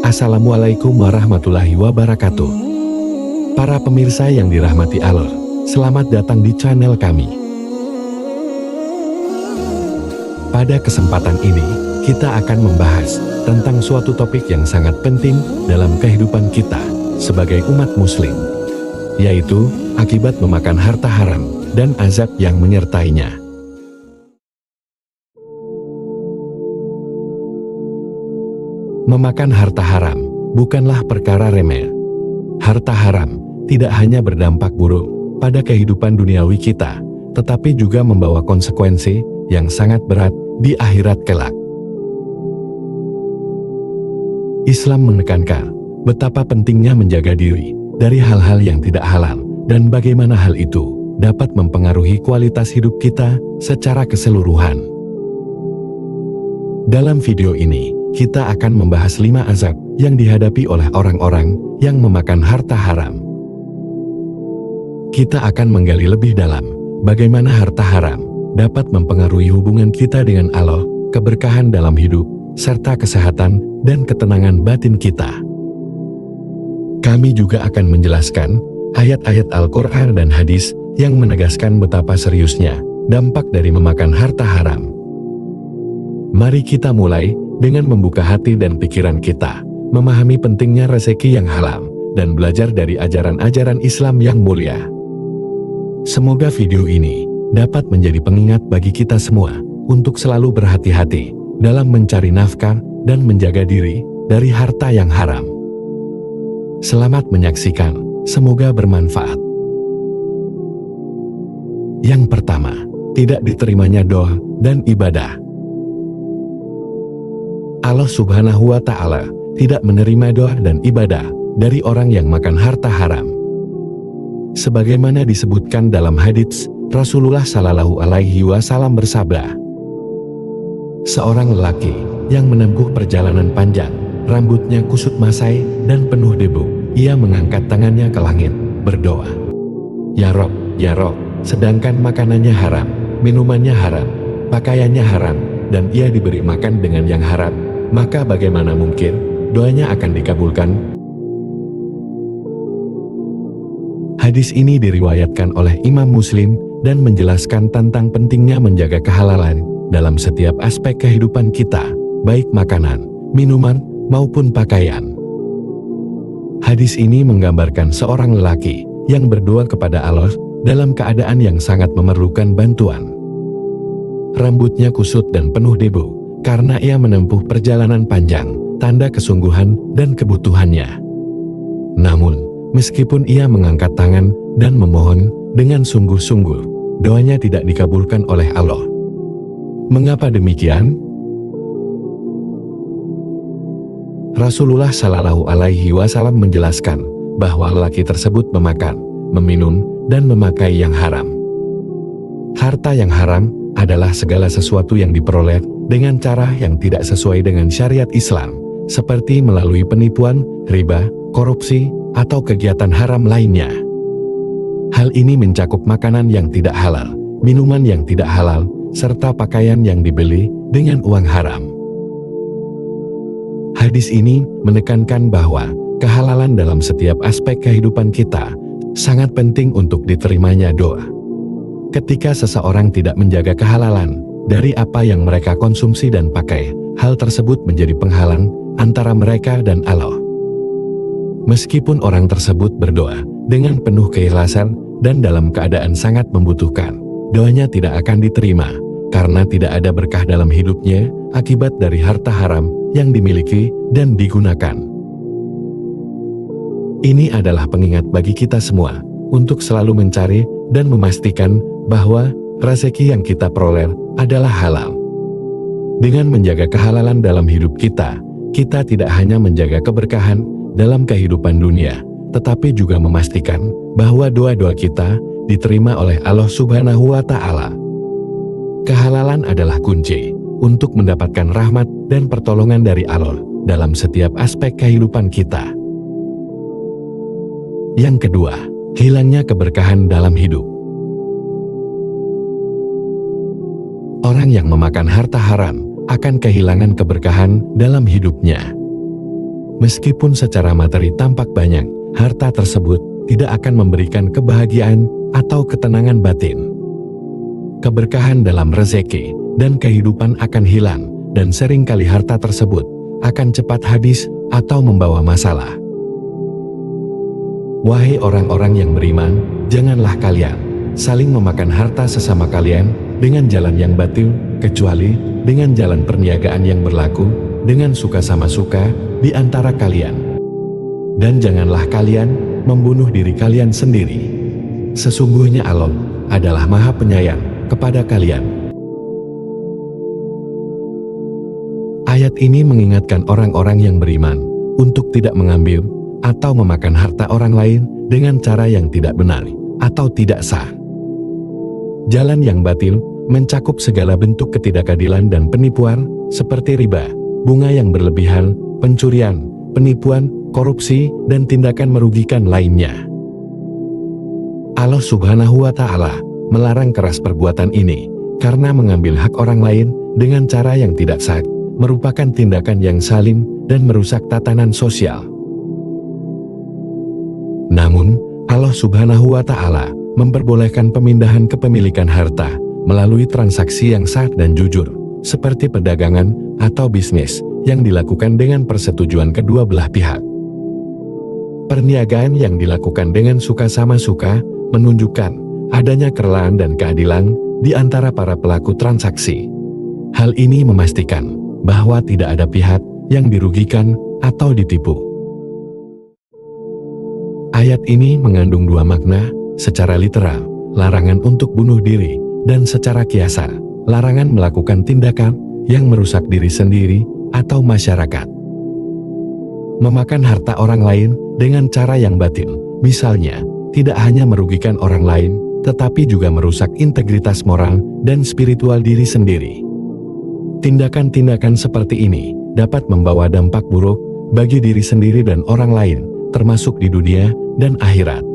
Assalamualaikum warahmatullahi wabarakatuh. Para pemirsa yang dirahmati Allah, selamat datang di channel kami. Pada kesempatan ini, kita akan membahas tentang suatu topik yang sangat penting dalam kehidupan kita sebagai umat muslim, yaitu akibat memakan harta haram dan azab yang menyertainya. Memakan harta haram bukanlah perkara remeh. Harta haram tidak hanya berdampak buruk pada kehidupan duniawi kita, tetapi juga membawa konsekuensi yang sangat berat di akhirat kelak. Islam menekankan betapa pentingnya menjaga diri dari hal-hal yang tidak halal dan bagaimana hal itu dapat mempengaruhi kualitas hidup kita secara keseluruhan. Dalam video ini, kita akan membahas 5 azab yang dihadapi oleh orang-orang yang memakan harta haram. Kita akan menggali lebih dalam bagaimana harta haram dapat mempengaruhi hubungan kita dengan Allah, keberkahan dalam hidup, serta kesehatan dan ketenangan batin kita. Kami juga akan menjelaskan ayat-ayat Al-Quran dan hadis yang menegaskan betapa seriusnya dampak dari memakan harta haram. Mari kita mulai dengan membuka hati dan pikiran kita, memahami pentingnya rezeki yang halal, dan belajar dari ajaran-ajaran Islam yang mulia. Semoga video ini dapat menjadi pengingat bagi kita semua untuk selalu berhati-hati dalam mencari nafkah dan menjaga diri dari harta yang haram. Selamat menyaksikan, semoga bermanfaat. Yang pertama, tidak diterimanya doa dan ibadah. Allah Subhanahu wa Ta'ala tidak menerima doa dan ibadah dari orang yang makan harta haram. Sebagaimana disebutkan dalam hadits, Rasulullah Shallallahu Alaihi Wasallam bersabda, seorang lelaki yang menempuh perjalanan panjang, rambutnya kusut masai dan penuh debu, ia mengangkat tangannya ke langit, berdoa, Ya Rob, Ya Rob, sedangkan makanannya haram, minumannya haram, pakaiannya haram, dan ia diberi makan dengan yang haram, maka bagaimana mungkin doanya akan dikabulkan? Hadis ini diriwayatkan oleh Imam Muslim dan menjelaskan tentang pentingnya menjaga kehalalan dalam setiap aspek kehidupan kita, baik makanan, minuman, maupun pakaian. Hadis ini menggambarkan seorang lelaki yang berdoa kepada Allah dalam keadaan yang sangat memerlukan bantuan. Rambutnya kusut dan penuh debu karena ia menempuh perjalanan panjang, tanda kesungguhan dan kebutuhannya. Namun, meskipun ia mengangkat tangan dan memohon dengan sungguh-sungguh, doanya tidak dikabulkan oleh Allah. Mengapa demikian? Rasulullah Shallallahu Alaihi Wasallam menjelaskan bahwa lelaki tersebut memakan, meminum, dan memakai yang haram. Harta yang haram adalah segala sesuatu yang diperoleh dengan cara yang tidak sesuai dengan syariat Islam, seperti melalui penipuan, riba, korupsi, atau kegiatan haram lainnya. Hal ini mencakup makanan yang tidak halal, minuman yang tidak halal, serta pakaian yang dibeli dengan uang haram. Hadis ini menekankan bahwa kehalalan dalam setiap aspek kehidupan kita sangat penting untuk diterimanya doa. Ketika seseorang tidak menjaga kehalalan dari apa yang mereka konsumsi dan pakai, hal tersebut menjadi penghalang antara mereka dan Allah. Meskipun orang tersebut berdoa dengan penuh keikhlasan dan dalam keadaan sangat membutuhkan, doanya tidak akan diterima karena tidak ada berkah dalam hidupnya akibat dari harta haram yang dimiliki dan digunakan. Ini adalah pengingat bagi kita semua untuk selalu mencari dan memastikan bahwa rezeki yang kita peroleh adalah halal. Dengan menjaga kehalalan dalam hidup kita, kita tidak hanya menjaga keberkahan dalam kehidupan dunia, tetapi juga memastikan bahwa doa-doa kita diterima oleh Allah Subhanahu wa Ta'ala. Kehalalan adalah kunci untuk mendapatkan rahmat dan pertolongan dari Allah dalam setiap aspek kehidupan kita. Yang kedua, hilangnya keberkahan dalam hidup. Orang yang memakan harta haram akan kehilangan keberkahan dalam hidupnya. Meskipun secara materi tampak banyak, harta tersebut tidak akan memberikan kebahagiaan atau ketenangan batin. Keberkahan dalam rezeki dan kehidupan akan hilang, dan seringkali harta tersebut akan cepat habis atau membawa masalah. Wahai orang-orang yang beriman, janganlah kalian saling memakan harta sesama kalian dengan jalan yang batil, kecuali dengan jalan perniagaan yang berlaku dengan suka sama suka di antara kalian. Dan janganlah kalian membunuh diri kalian sendiri. Sesungguhnya Allah adalah Maha Penyayang kepada kalian. Ayat ini mengingatkan orang-orang yang beriman untuk tidak mengambil atau memakan harta orang lain dengan cara yang tidak benar atau tidak sah. Jalan yang batil mencakup segala bentuk ketidakadilan dan penipuan seperti riba, bunga yang berlebihan, pencurian, penipuan, korupsi, dan tindakan merugikan lainnya. Allah Subhanahu wa Ta'ala melarang keras perbuatan ini karena mengambil hak orang lain dengan cara yang tidak sah merupakan tindakan yang zalim dan merusak tatanan sosial. Namun, Allah Subhanahu wa Ta'ala memperbolehkan pemindahan kepemilikan harta melalui transaksi yang sah dan jujur, seperti perdagangan atau bisnis yang dilakukan dengan persetujuan kedua belah pihak. Perniagaan yang dilakukan dengan suka sama suka menunjukkan adanya kerelaan dan keadilan di antara para pelaku transaksi. Hal ini memastikan bahwa tidak ada pihak yang dirugikan atau ditipu. Ayat ini mengandung dua makna, secara literal, larangan untuk bunuh diri, dan secara kiasar, larangan melakukan tindakan yang merusak diri sendiri atau masyarakat. Memakan harta orang lain dengan cara yang batil, misalnya, tidak hanya merugikan orang lain, tetapi juga merusak integritas moral dan spiritual diri sendiri. Tindakan-tindakan seperti ini dapat membawa dampak buruk bagi diri sendiri dan orang lain, termasuk di dunia dan akhirat.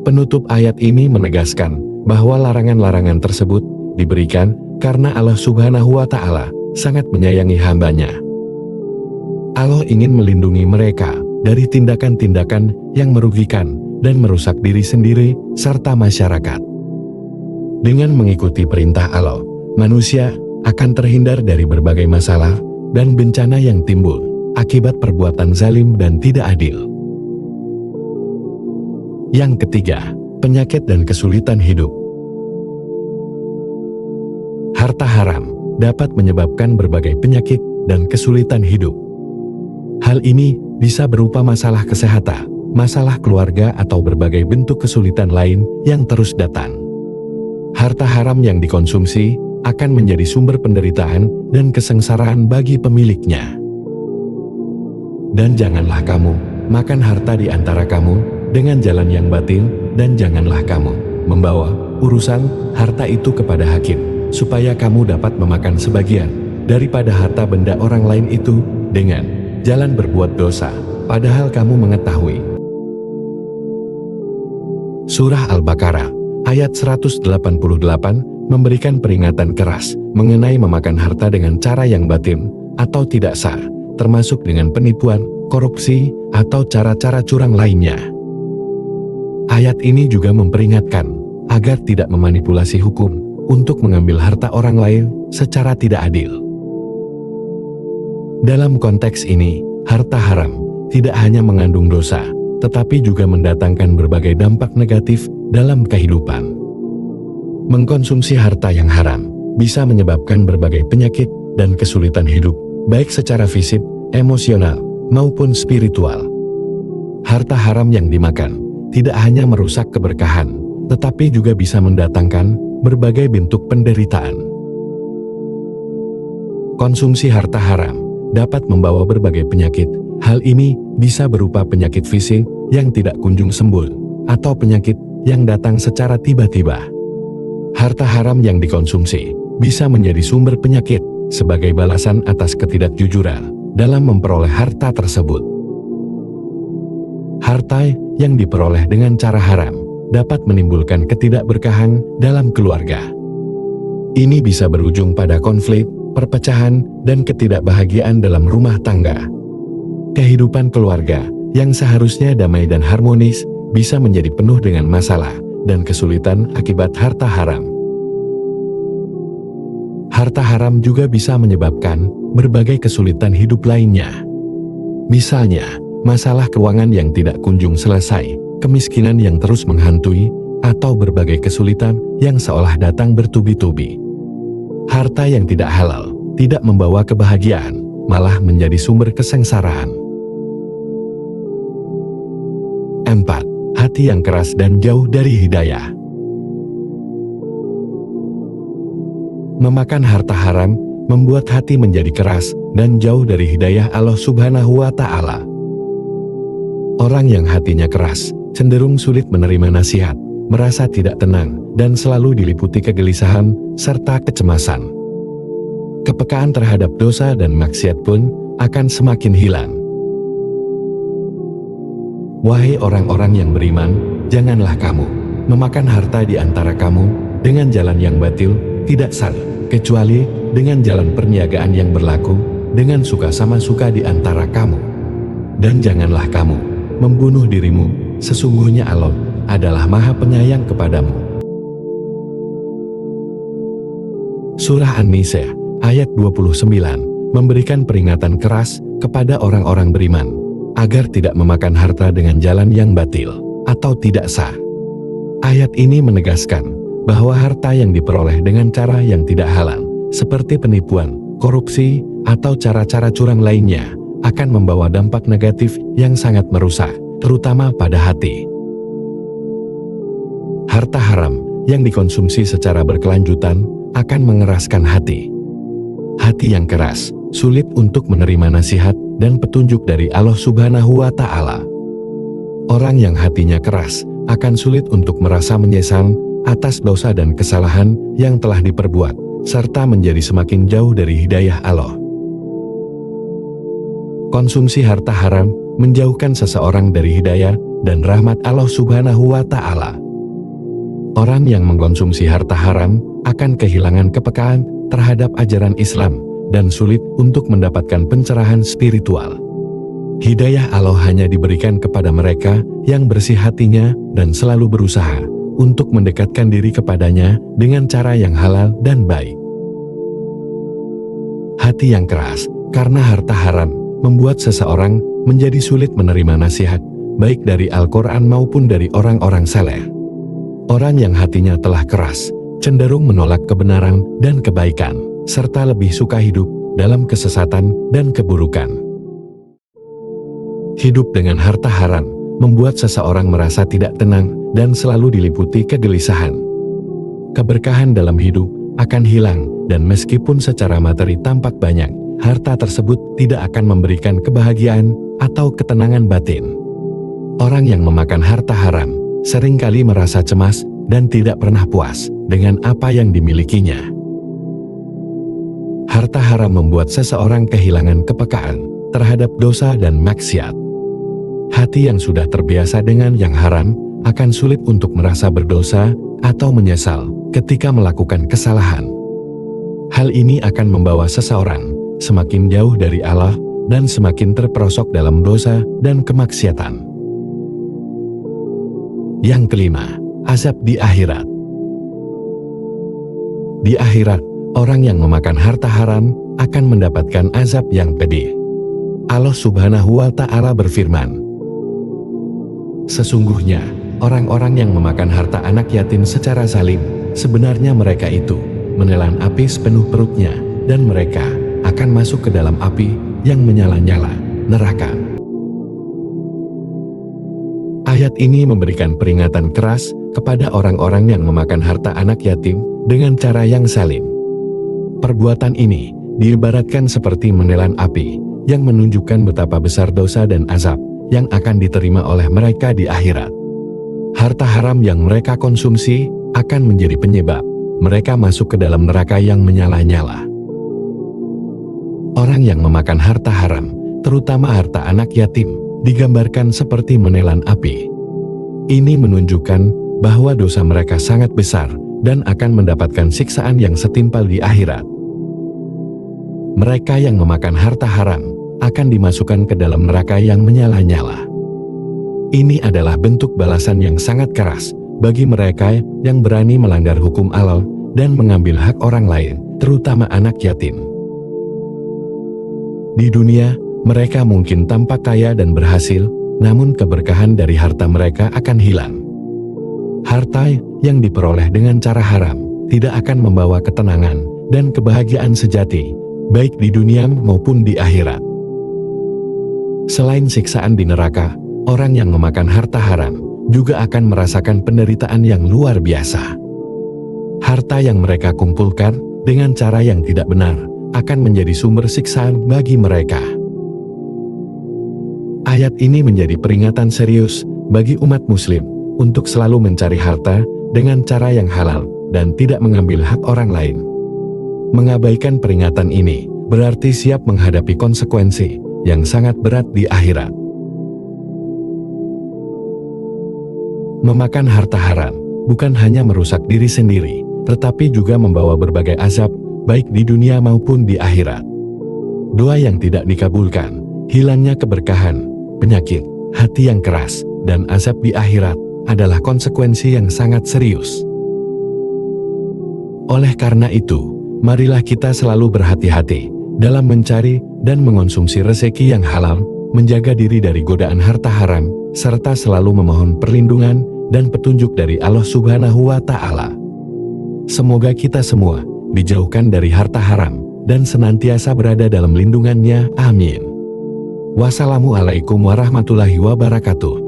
Penutup ayat ini menegaskan bahwa larangan-larangan tersebut diberikan karena Allah Subhanahu wa Ta'ala sangat menyayangi hambanya. Allah ingin melindungi mereka dari tindakan-tindakan yang merugikan dan merusak diri sendiri serta masyarakat. Dengan mengikuti perintah Allah, manusia akan terhindar dari berbagai masalah dan bencana yang timbul akibat perbuatan zalim dan tidak adil. Yang ketiga, penyakit dan kesulitan hidup. Harta haram dapat menyebabkan berbagai penyakit dan kesulitan hidup. Hal ini bisa berupa masalah kesehatan, masalah keluarga, atau berbagai bentuk kesulitan lain yang terus datang. Harta haram yang dikonsumsi akan menjadi sumber penderitaan dan kesengsaraan bagi pemiliknya. Dan janganlah kamu makan harta di antara kamu dengan jalan yang batil, dan janganlah kamu membawa urusan harta itu kepada hakim, supaya kamu dapat memakan sebagian daripada harta benda orang lain itu dengan jalan berbuat dosa, padahal kamu mengetahui. Surah Al-Baqarah ayat 188 memberikan peringatan keras mengenai memakan harta dengan cara yang batil atau tidak sah, termasuk dengan penipuan, korupsi, atau cara-cara curang lainnya. Ayat ini juga memperingatkan agar tidak memanipulasi hukum untuk mengambil harta orang lain secara tidak adil. Dalam konteks ini, harta haram tidak hanya mengandung dosa, tetapi juga mendatangkan berbagai dampak negatif dalam kehidupan. Mengkonsumsi harta yang haram bisa menyebabkan berbagai penyakit dan kesulitan hidup, baik secara fisik, emosional, maupun spiritual. Harta haram yang dimakan tidak hanya merusak keberkahan, tetapi juga bisa mendatangkan berbagai bentuk penderitaan. Konsumsi harta haram dapat membawa berbagai penyakit. Hal ini bisa berupa penyakit fisik yang tidak kunjung sembuh, atau penyakit yang datang secara tiba-tiba. Harta haram yang dikonsumsi bisa menjadi sumber penyakit sebagai balasan atas ketidakjujuran dalam memperoleh harta tersebut. Harta yang diperoleh dengan cara haram dapat menimbulkan ketidakberkahan dalam keluarga. Ini bisa berujung pada konflik, perpecahan, dan ketidakbahagiaan dalam rumah tangga. Kehidupan keluarga yang seharusnya damai dan harmonis bisa menjadi penuh dengan masalah dan kesulitan akibat harta haram. Harta haram juga bisa menyebabkan berbagai kesulitan hidup lainnya. Misalnya, masalah keuangan yang tidak kunjung selesai, kemiskinan yang terus menghantui, atau berbagai kesulitan yang seolah datang bertubi-tubi. Harta yang tidak halal tidak membawa kebahagiaan, malah menjadi sumber kesengsaraan. 4. Hati yang keras dan jauh dari hidayah. Memakan harta haram membuat hati menjadi keras dan jauh dari hidayah Allah Subhanahu wa Ta'ala. Orang yang hatinya keras cenderung sulit menerima nasihat, merasa tidak tenang, dan selalu diliputi kegelisahan serta kecemasan. Kepekaan terhadap dosa dan maksiat pun akan semakin hilang. Wahai orang-orang yang beriman, janganlah kamu memakan harta di antara kamu dengan jalan yang batil, tidak sah, kecuali dengan jalan perniagaan yang berlaku dengan suka sama suka di antara kamu. Dan janganlah kamu membunuh dirimu, sesungguhnya Allah adalah Maha Penyayang kepadamu. Surah An-Nisa ayat 29 memberikan peringatan keras kepada orang-orang beriman agar tidak memakan harta dengan jalan yang batil atau tidak sah. Ayat ini menegaskan bahwa harta yang diperoleh dengan cara yang tidak halal, seperti penipuan, korupsi, atau cara-cara curang lainnya, akan membawa dampak negatif yang sangat merusak, terutama pada hati. Harta haram yang dikonsumsi secara berkelanjutan akan mengeraskan hati. Hati yang keras sulit untuk menerima nasihat dan petunjuk dari Allah Subhanahu wa Ta'ala. Orang yang hatinya keras akan sulit untuk merasa menyesal atas dosa dan kesalahan yang telah diperbuat, serta menjadi semakin jauh dari hidayah Allah. Konsumsi harta haram menjauhkan seseorang dari hidayah dan rahmat Allah Subhanahu wa Ta'ala. Orang yang mengkonsumsi harta haram akan kehilangan kepekaan terhadap ajaran Islam dan sulit untuk mendapatkan pencerahan spiritual. Hidayah Allah hanya diberikan kepada mereka yang bersih hatinya dan selalu berusaha untuk mendekatkan diri kepadanya dengan cara yang halal dan baik. Hati yang keras karena harta haram membuat seseorang menjadi sulit menerima nasihat, baik dari Al-Quran maupun dari orang-orang saleh. Orang yang hatinya telah keras cenderung menolak kebenaran dan kebaikan, serta lebih suka hidup dalam kesesatan dan keburukan. Hidup dengan harta haram membuat seseorang merasa tidak tenang dan selalu diliputi kegelisahan. Keberkahan dalam hidup akan hilang, dan meskipun secara materi tampak banyak, harta tersebut tidak akan memberikan kebahagiaan atau ketenangan batin. Orang yang memakan harta haram seringkali merasa cemas dan tidak pernah puas dengan apa yang dimilikinya. Harta haram membuat seseorang kehilangan kepekaan terhadap dosa dan maksiat. Hati yang sudah terbiasa dengan yang haram akan sulit untuk merasa berdosa atau menyesal ketika melakukan kesalahan. Hal ini akan membawa seseorang semakin jauh dari Allah dan semakin terperosok dalam dosa dan kemaksiatan. Yang kelima, azab di akhirat. Di akhirat, orang yang memakan harta haram akan mendapatkan azab yang pedih. Allah Subhanahu wa Ta'ala berfirman, "Sesungguhnya, orang-orang yang memakan harta anak yatim secara zalim, sebenarnya mereka itu menelan api sepenuh perutnya, dan mereka akan masuk ke dalam api yang menyala-nyala, neraka." Ayat ini memberikan peringatan keras kepada orang-orang yang memakan harta anak yatim dengan cara yang zalim. Perbuatan ini diibaratkan seperti menelan api yang menunjukkan betapa besar dosa dan azab yang akan diterima oleh mereka di akhirat. Harta haram yang mereka konsumsi akan menjadi penyebab mereka masuk ke dalam neraka yang menyala-nyala. Orang yang memakan harta haram, terutama harta anak yatim, digambarkan seperti menelan api. Ini menunjukkan bahwa dosa mereka sangat besar dan akan mendapatkan siksaan yang setimpal di akhirat. Mereka yang memakan harta haram akan dimasukkan ke dalam neraka yang menyala-nyala. Ini adalah bentuk balasan yang sangat keras bagi mereka yang berani melanggar hukum Allah dan mengambil hak orang lain, terutama anak yatim. Di dunia, mereka mungkin tampak kaya dan berhasil, namun keberkahan dari harta mereka akan hilang. Harta yang diperoleh dengan cara haram tidak akan membawa ketenangan dan kebahagiaan sejati, baik di dunia maupun di akhirat. Selain siksaan di neraka, orang yang memakan harta haram juga akan merasakan penderitaan yang luar biasa. Harta yang mereka kumpulkan dengan cara yang tidak benar akan menjadi sumber siksaan bagi mereka. Ayat ini menjadi peringatan serius bagi umat muslim untuk selalu mencari harta dengan cara yang halal dan tidak mengambil hak orang lain. Mengabaikan peringatan ini berarti siap menghadapi konsekuensi yang sangat berat di akhirat. Memakan harta haram bukan hanya merusak diri sendiri, tetapi juga membawa berbagai azab, baik di dunia maupun di akhirat. Doa yang tidak dikabulkan, hilangnya keberkahan, penyakit, hati yang keras, dan azab di akhirat adalah konsekuensi yang sangat serius. Oleh karena itu, marilah kita selalu berhati-hati dalam mencari dan mengonsumsi rezeki yang halal, menjaga diri dari godaan harta haram, serta selalu memohon perlindungan dan petunjuk dari Allah Subhanahu wa Ta'ala. Semoga kita semua dijauhkan dari harta haram dan senantiasa berada dalam lindungannya. Amin. Wassalamualaikum warahmatullahi wabarakatuh.